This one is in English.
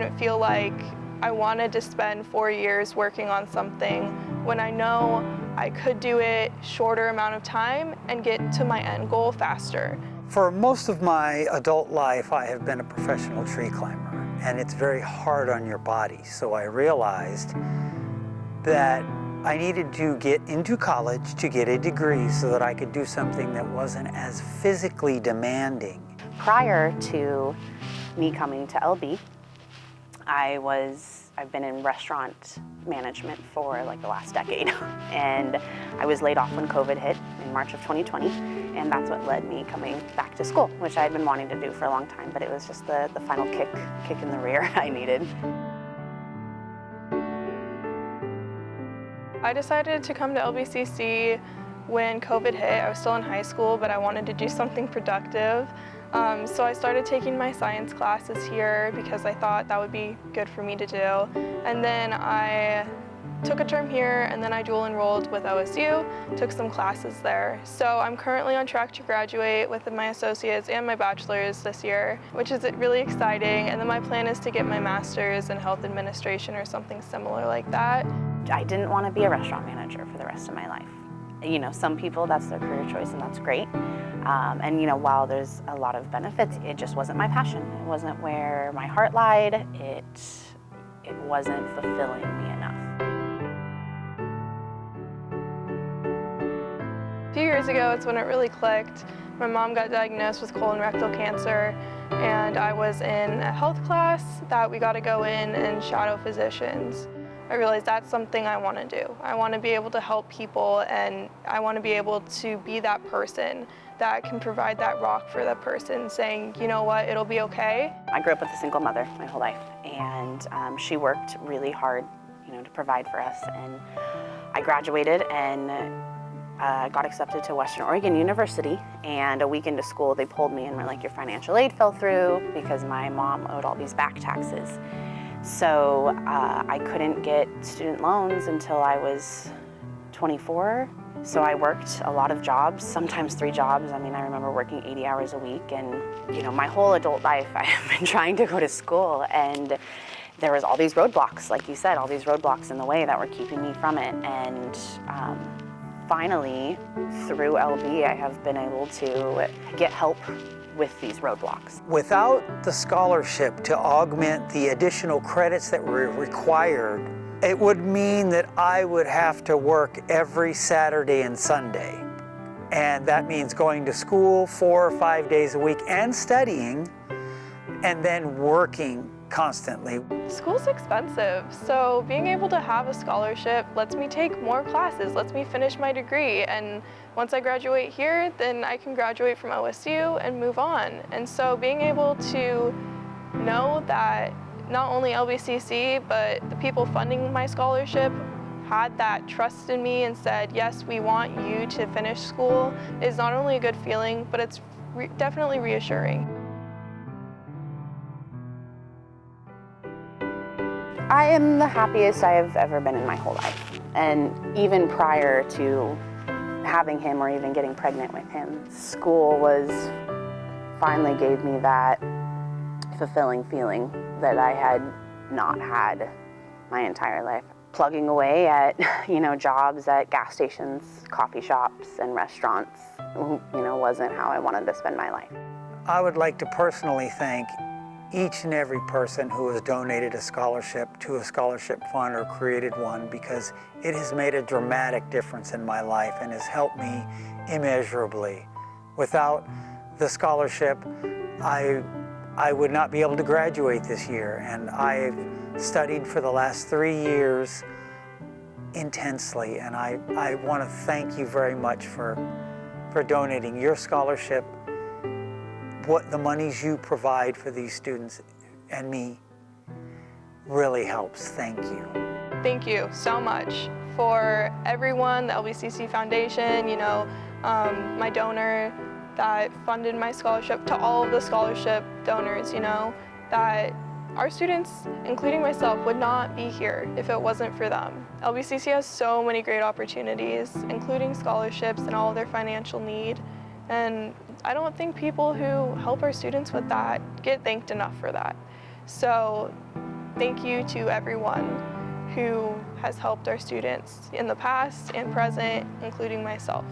didn't feel like I wanted to spend 4 years working on something when I know I could do it shorter amount of time and get to my end goal faster. For most of my adult life, I have been a professional tree climber, and it's very hard on your body. So I realized that I needed to get into college to get a degree so that I could do something that wasn't as physically demanding. Prior to me coming to LB, I've been in restaurant management for like the last decade. And I was laid off when COVID hit in March of 2020. And that's what led me coming back to school, which I had been wanting to do for a long time, but it was just the final kick in the rear I needed. I decided to come to LBCC when COVID hit. I was still in high school, but I wanted to do something productive. So I started taking my science classes here because I thought that would be good for me to do. And then I took a term here, and then I dual enrolled with OSU, took some classes there. So I'm currently on track to graduate with my associates and my bachelor's this year, which is really exciting. And then my plan is to get my master's in health administration or something similar like that. I didn't want to be a restaurant manager for the rest of my life. You know, some people, that's their career choice, and that's great. And you know, while there't a lot of benefits, it just wasn't my passion. It wasn't where my heart lied. It wasn't fulfilling me enough. A few years ago, it's when it really clicked. My mom got diagnosed with colon rectal cancer, and I was in a health class that we got to go in and shadow physicians. I realized that's something I want to do. I want to be able to help people, and I want to be able to be that person that can provide that rock for the person, saying, you know what, it'll be okay. I grew up with a single mother my whole life, and she worked really hard, you know, to provide for us. And I graduated and got accepted to Western Oregon University, and a week into school they pulled me and were like, your financial aid fell through because my mom owed all these back taxes. So I couldn't get student loans until I was 24. So I worked a lot of jobs, sometimes 3 jobs. I mean, I remember working 80 hours a week, and you know, my whole adult life I have been trying to go to school, and there was all these roadblocks, like you said, all these roadblocks in the way that were keeping me from it. And finally, through LB, I have been able to get help with these roadblocks. Without the scholarship to augment the additional credits that were required, it would mean that I would have to work every Saturday and Sunday. And that means going to school 4 or 5 days a week and studying, and then working constantly. School's expensive, so being able to have a scholarship lets me take more classes, lets me finish my degree, and once I graduate here, then I can graduate from OSU and move on. And so being able to know that not only LBCC, but the people funding my scholarship had that trust in me and said, yes, we want you to finish school, is not only a good feeling, but it's definitely reassuring. I am the happiest I have ever been in my whole life. And even prior to having him or even getting pregnant with him, school finally gave me that fulfilling feeling that I had not had my entire life. Plugging away at, you know, jobs at gas stations, coffee shops, and restaurants, you know, wasn't how I wanted to spend my life. I would like to personally thank each and every person who has donated a scholarship to a scholarship fund or created one, because it has made a dramatic difference in my life and has helped me immeasurably. Without the scholarship, I would not be able to graduate this year, and I've studied for the last 3 years intensely, and I want to thank you very much for donating your scholarship. What the monies you provide for these students and me really helps. Thank you. Thank you so much for everyone, the LBCC Foundation, you know, my donor that funded my scholarship, to all of the scholarship donors, you know, that our students, including myself, would not be here if it wasn't for them. LBCC has so many great opportunities, including scholarships and all of their financial need. And I don't think people who help our students with that get thanked enough for that. So thank you to everyone who has helped our students in the past and present, including myself.